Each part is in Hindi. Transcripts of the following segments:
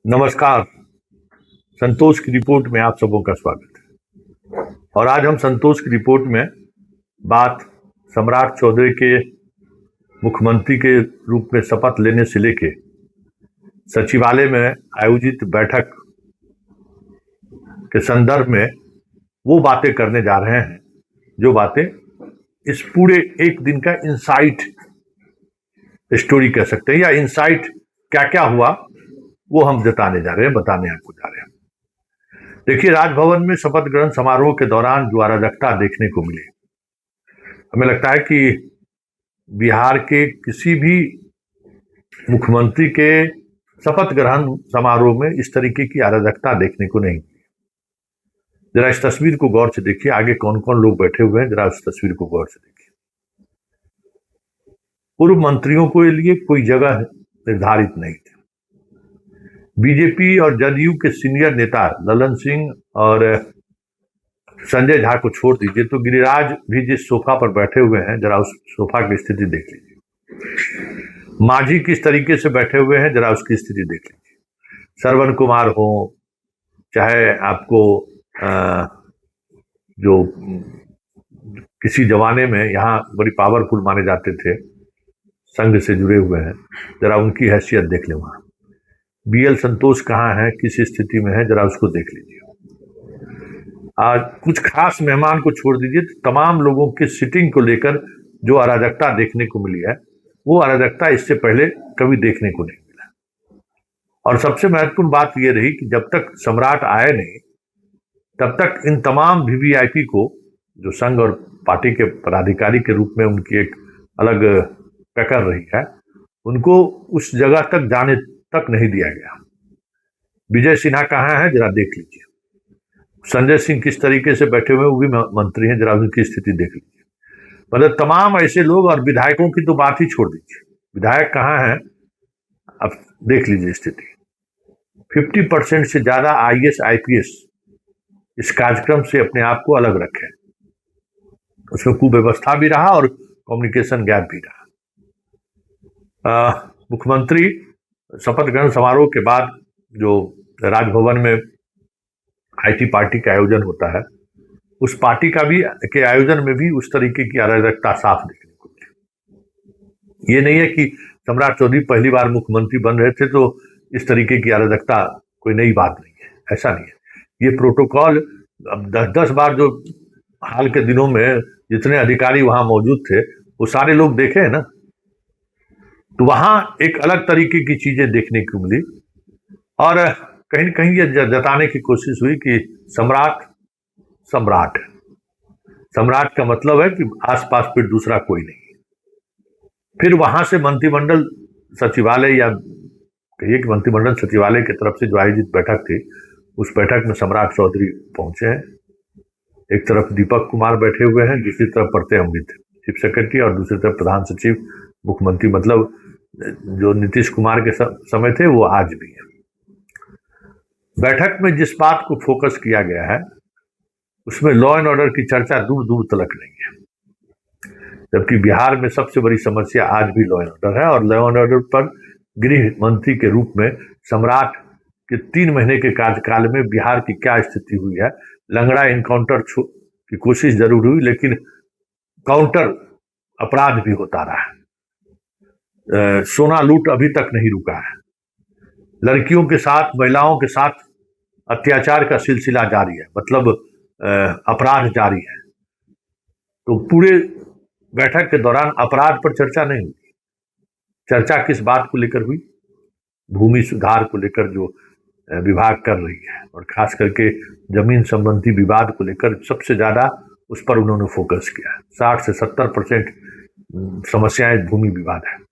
नमस्कार। संतोष की रिपोर्ट में आप सबों का स्वागत है। और आज हम संतोष की रिपोर्ट में बात सम्राट चौधरी के मुख्यमंत्री के रूप में शपथ लेने से लेके सचिवालय में आयोजित बैठक के संदर्भ में वो बातें करने जा रहे हैं, जो बातें इस पूरे एक दिन का इनसाइट स्टोरी कह सकते हैं, या इनसाइट क्या क्या हुआ वो हम जताने जा रहे हैं, बताने आपको जा रहे हैं। देखिए, राजभवन में शपथ ग्रहण समारोह के दौरान जो अराजकता देखने को मिली, हमें लगता है कि बिहार के किसी भी मुख्यमंत्री के शपथ ग्रहण समारोह में इस तरीके की अराजकता देखने को नहीं मिली। जरा इस तस्वीर को गौर से देखिए, आगे कौन कौन लोग बैठे हुए हैं, जरा उस तस्वीर को गौर से देखिए। पूर्व मंत्रियों के लिए कोई जगह निर्धारित नहीं थी। बीजेपी और जदयू के सीनियर नेता ललन सिंह और संजय झा को छोड़ दीजिए, तो गिरिराज भी जिस सोफा पर बैठे हुए हैं, जरा उस सोफा की स्थिति देख लीजिए। मांझी किस तरीके से बैठे हुए हैं, जरा उसकी स्थिति देख लीजिए। श्रवण कुमार हो, चाहे आपको जो किसी जमाने में यहाँ बड़ी पावरफुल माने जाते थे, संघ से जुड़े हुए हैं, जरा उनकी हैसियत देख लें। वहां बीएल संतोष कहाँ है, किस स्थिति में है, जरा उसको देख लीजिए। आज कुछ खास मेहमान को छोड़ दीजिए, तो तमाम लोगों की सिटिंग को लेकर जो अराजकता देखने को मिली है, वो अराजकता इससे पहले कभी देखने को नहीं मिला। और सबसे महत्वपूर्ण बात यह रही कि जब तक सम्राट आए नहीं, तब तक इन तमाम वीवीआईपी को, जो संघ और पार्टी के पदाधिकारी के रूप में उनकी एक अलग टक्कर रही है, उनको उस जगह तक जाने तक नहीं दिया गया। विजय सिन्हा कहाँ है, जरा देख लीजिए। संजय सिंह किस तरीके से बैठे हुए, वो भी मंत्री हैं, जरा उनकी स्थिति देख लीजिए। मतलब तमाम ऐसे लोग, और विधायकों की तो बात ही छोड़ दीजिए, विधायक कहाँ हैं, अब देख लीजिए स्थिति। 50% से ज्यादा आईएएस आईपीएस इस कार्यक्रम से अपने आप को अलग रखे। उसमें कुव्यवस्था भी रहा और कम्युनिकेशन गैप भी रहा। मुख्यमंत्री शपथ ग्रहण समारोह के बाद जो राजभवन में आईटी पार्टी का आयोजन होता है, उस पार्टी का भी के आयोजन में भी उस तरीके की अराजकता साफ देखने को मिली। ये नहीं है कि सम्राट चौधरी पहली बार मुख्यमंत्री बन रहे थे तो इस तरीके की अराजकता कोई नई बात नहीं है, ऐसा नहीं है। ये प्रोटोकॉल अब 10-10 बार, जो हाल के दिनों में जितने अधिकारी वहां मौजूद थे, वो सारे लोग देखे हैं ना, तो वहां एक अलग तरीके की चीजें देखने को मिली। और कहीं न कहीं ये जताने की कोशिश हुई कि सम्राट सम्राट है। सम्राट का मतलब है कि आसपास फिर दूसरा कोई नहीं। फिर वहां से मंत्रिमंडल सचिवालय, या कहिए कि मंत्रिमंडल सचिवालय की तरफ से जो आयोजित बैठक थी, उस बैठक में सम्राट चौधरी पहुंचे हैं। एक तरफ दीपक कुमार बैठे हुए हैं, दूसरी तरफ प्रत्यय अमृत चीफ सेक्रेटरी, और दूसरी तरफ प्रधान सचिव मुख्यमंत्री, मतलब जो नीतीश कुमार के समय थे वो आज भी है। बैठक में जिस बात को फोकस किया गया है, उसमें लॉ एंड ऑर्डर की चर्चा दूर दूर तक नहीं है, जबकि बिहार में सबसे बड़ी समस्या आज भी लॉ एंड ऑर्डर है। और लॉ एंड ऑर्डर पर गृह मंत्री के रूप में सम्राट के 3 महीने के कार्यकाल में बिहार की क्या स्थिति हुई है। लंगड़ा इनकाउंटर की कोशिश जरूर हुई, लेकिन काउंटर अपराध भी होता रहा है। सोना लूट अभी तक नहीं रुका है। लड़कियों के साथ, महिलाओं के साथ अत्याचार का सिलसिला जारी है, मतलब अपराध जारी है। तो पूरे बैठक के दौरान अपराध पर चर्चा नहीं हुई। चर्चा किस बात को लेकर हुई? भूमि सुधार को लेकर जो विभाग कर रही है, और खास करके जमीन संबंधी विवाद को लेकर सबसे ज्यादा उस पर उन्होंने फोकस किया। 60 से 70% समस्याएं भूमि विवाद है।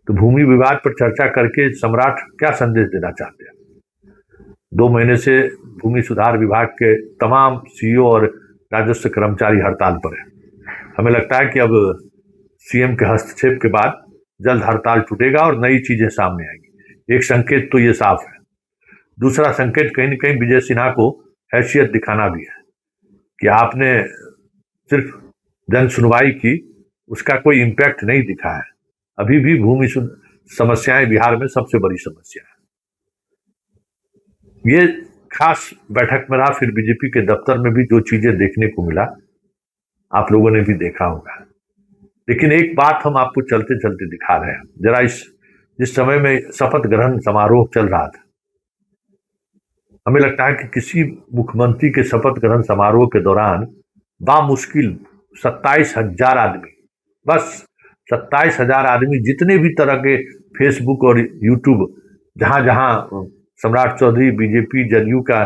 तो भूमि विवाद पर चर्चा करके सम्राट क्या संदेश देना चाहते हैं? 2 महीने से भूमि सुधार विभाग के तमाम सीईओ और राजस्व कर्मचारी हड़ताल पर है। हमें लगता है कि अब सीएम के हस्तक्षेप के बाद जल्द हड़ताल टूटेगा और नई चीजें सामने आएंगी। एक संकेत तो ये साफ है। दूसरा संकेत कहीं न कहीं विजय सिन्हा को हैसियत दिखाना भी है कि आपने सिर्फ जन सुनवाई की, उसका कोई इम्पैक्ट नहीं दिखा है। अभी भी भूमि समस्याएं बिहार में सबसे बड़ी समस्या है। ये खास बैठक में रहा। फिर बीजेपी के दफ्तर में भी जो चीजें देखने को मिला आप लोगों ने भी देखा होगा। लेकिन एक बात हम आपको चलते चलते दिखा रहे हैं। जरा जिस समय में शपथ ग्रहण समारोह चल रहा था, हमें लगता है कि किसी मुख्यमंत्री के शपथ ग्रहण समारोह के दौरान बामुश्किल 27,000 आदमी, बस 27,000 आदमी, जितने भी तरह के फेसबुक और यूट्यूब जहां जहां सम्राट चौधरी बीजेपी जदयू का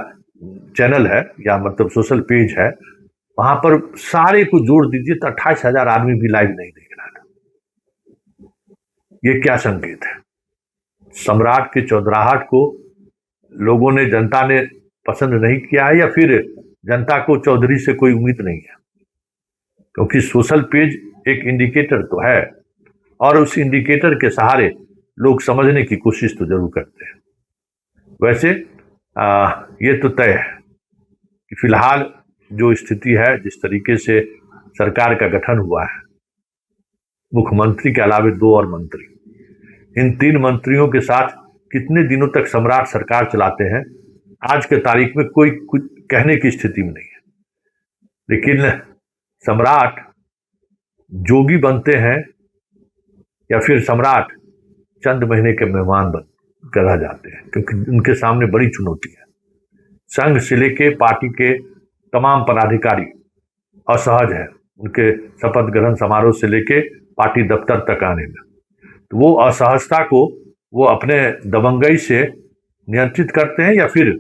चैनल है या मतलब सोशल पेज है, वहां पर सारे को जोड़ दीजिए तो 28,000 आदमी भी लाइव नहीं देख रहा था। ये क्या संकेत है? सम्राट के चौधराहट को लोगों ने, जनता ने पसंद नहीं किया है, या फिर जनता को चौधरी से कोई उम्मीद नहीं है? क्योंकि सोशल पेज एक इंडिकेटर तो है, और उस इंडिकेटर के सहारे लोग समझने की कोशिश तो जरूर करते हैं। वैसे ये तो तय है कि फिलहाल जो स्थिति है, जिस तरीके से सरकार का गठन हुआ है, मुख्यमंत्री के अलावे 2 और मंत्री, इन 3 मंत्रियों के साथ कितने दिनों तक सम्राट सरकार चलाते हैं आज के तारीख में कोई कुछ कहने की स्थिति में नहीं है। लेकिन सम्राट जोगी बनते हैं या फिर सम्राट चंद महीने के मेहमान बन कर रह जाते हैं, क्योंकि उनके सामने बड़ी चुनौती है। संघ से लेके पार्टी के तमाम पदाधिकारी असहज है उनके शपथ ग्रहण समारोह से लेके पार्टी दफ्तर तक आने में। तो वो असहजता को वो अपने दबंगई से नियंत्रित करते हैं या फिर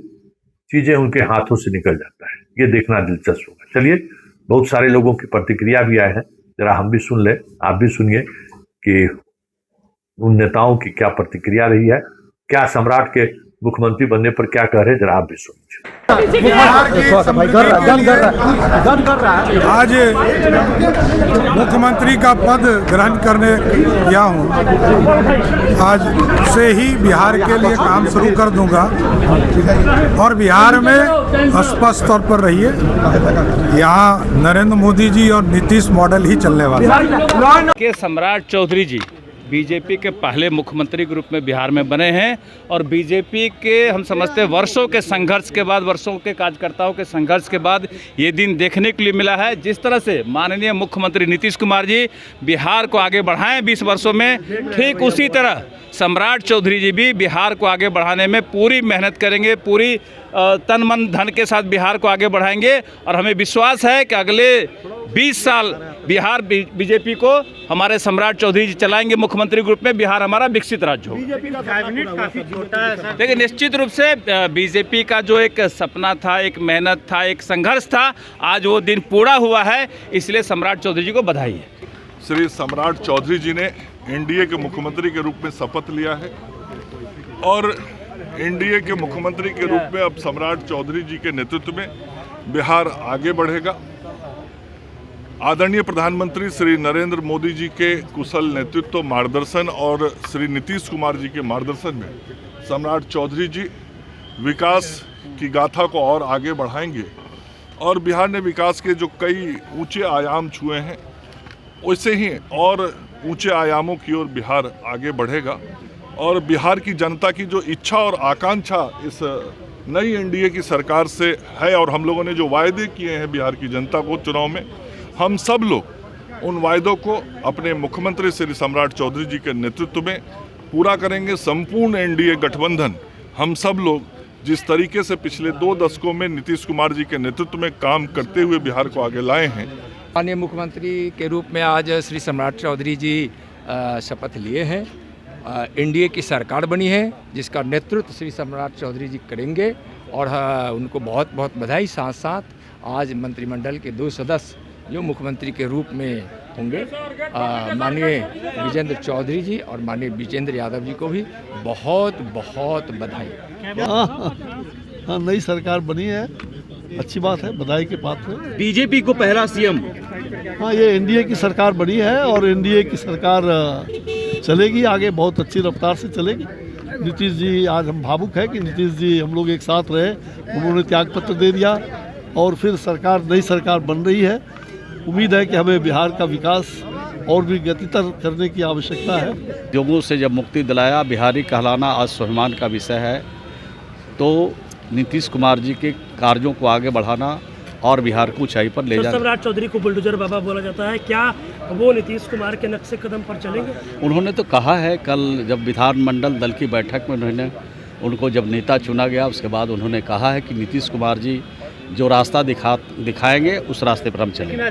चीजें उनके हाथों से निकल जाता है, ये देखना दिलचस्प होगा। चलिए, बहुत सारे लोगों की प्रतिक्रिया भी आए हैं, जरा हम भी सुन ले, आप भी सुनिए कि उन नेताओं की क्या प्रतिक्रिया रही है, क्या सम्राट के मुख्यमंत्री बनने पर क्या कह रहे हैं, जरा आप भी सुनिए। आज मुख्यमंत्री का पद ग्रहण करने गया हूँ। आज से ही बिहार के लिए काम शुरू कर दूंगा और बिहार में स्पष्ट तौर पर रहिए, यहाँ नरेंद्र मोदी जी और नीतीश मॉडल ही चलने वाला है। सम्राट चौधरी जी बीजेपी के पहले मुख्यमंत्री के रूप में बिहार में बने हैं और बीजेपी के हम समझते हैं वर्षों के संघर्ष के बाद, वर्षों के कार्यकर्ताओं के संघर्ष के बाद ये दिन देखने के लिए मिला है। जिस तरह से माननीय मुख्यमंत्री नीतीश कुमार जी बिहार को आगे बढ़ाएं 20 वर्षों में, ठीक उसी तरह सम्राट चौधरी जी भी बिहार को आगे बढ़ाने में पूरी मेहनत करेंगे, पूरी तन मन धन के साथ बिहार को आगे बढ़ाएंगे। और हमें विश्वास है कि अगले 20 साल बिहार बीजेपी को हमारे सम्राट चौधरी जी चलाएंगे मुख्यमंत्री ग्रुप में, बिहार हमारा विकसित राज्य होगा। बीजेपी का कैबिनेट काफी छोटा है। देखिए, निश्चित रूप से बीजेपी का जो एक सपना था, एक मेहनत था, एक संघर्ष था, आज वो दिन पूरा हुआ है, इसलिए सम्राट चौधरी जी को बधाई है। श्री सम्राट चौधरी जी ने एनडीए के मुख्यमंत्री के रूप में शपथ लिया है और एनडीए के मुख्यमंत्री के रूप में अब सम्राट चौधरी जी के नेतृत्व में बिहार आगे बढ़ेगा। आदरणीय प्रधानमंत्री श्री नरेंद्र मोदी जी के कुशल नेतृत्व, मार्गदर्शन और श्री नीतीश कुमार जी के मार्गदर्शन में सम्राट चौधरी जी विकास की गाथा को और आगे बढ़ाएंगे और बिहार ने विकास के जो कई ऊंचे आयाम छुए हैं वैसे ही और ऊंचे आयामों की ओर बिहार आगे बढ़ेगा। और बिहार की जनता की जो इच्छा और आकांक्षा इस नई एनडीए की सरकार से है और हम लोगों ने जो वायदे किए हैं बिहार की जनता को चुनाव में, हम सब लोग उन वायदों को अपने मुख्यमंत्री श्री सम्राट चौधरी जी के नेतृत्व में पूरा करेंगे। संपूर्ण एनडीए गठबंधन, हम सब लोग जिस तरीके से पिछले 2 दशकों में नीतीश कुमार जी के नेतृत्व में काम करते हुए बिहार को आगे लाए हैं। माननीय मुख्यमंत्री के रूप में आज श्री सम्राट चौधरी जी शपथ लिए हैं। एनडीए की सरकार बनी है जिसका नेतृत्व श्री सम्राट चौधरी जी करेंगे और उनको बहुत बहुत बधाई। साथ साथ आज मंत्रिमंडल के 2 सदस्य जो मुख्यमंत्री के रूप में होंगे, माननीय विजेंद्र चौधरी जी और माननीय विजेंद्र यादव जी को भी बहुत बहुत बधाई। हाँ, नई सरकार बनी है, अच्छी बात है, बधाई के पात्र है। बीजेपी को पहला सीएम, हाँ, ये एनडीए की सरकार बनी है और एनडीए की सरकार चलेगी आगे, बहुत अच्छी रफ्तार से चलेगी। नीतीश जी, आज हम भावुक हैं कि नीतीश जी हम लोग एक साथ रहे, उन्होंने त्यागपत्र दे दिया और फिर सरकार, नई सरकार बन रही है। उम्मीद है कि हमें बिहार का विकास और भी गतितर करने की आवश्यकता है। जोगों से जब मुक्ति दिलाया, बिहारी कहलाना आज स्वाभिमान का विषय है। तो नीतीश कुमार जी के कार्यों को आगे बढ़ाना और बिहार को ऊंचाई पर ले तो जाना। सम्राट चौधरी को बुलडोजर बाबा बोला जाता है, क्या वो नीतीश कुमार के नक्शे कदम पर चलेंगे? उन्होंने तो कहा है, कल जब विधानमंडल दल की बैठक में उन्होंने उनको जब नेता चुना गया उसके बाद उन्होंने कहा है कि नीतीश कुमार जी जो रास्ता दिखाएंगे उस रास्ते पर हम चलेंगे।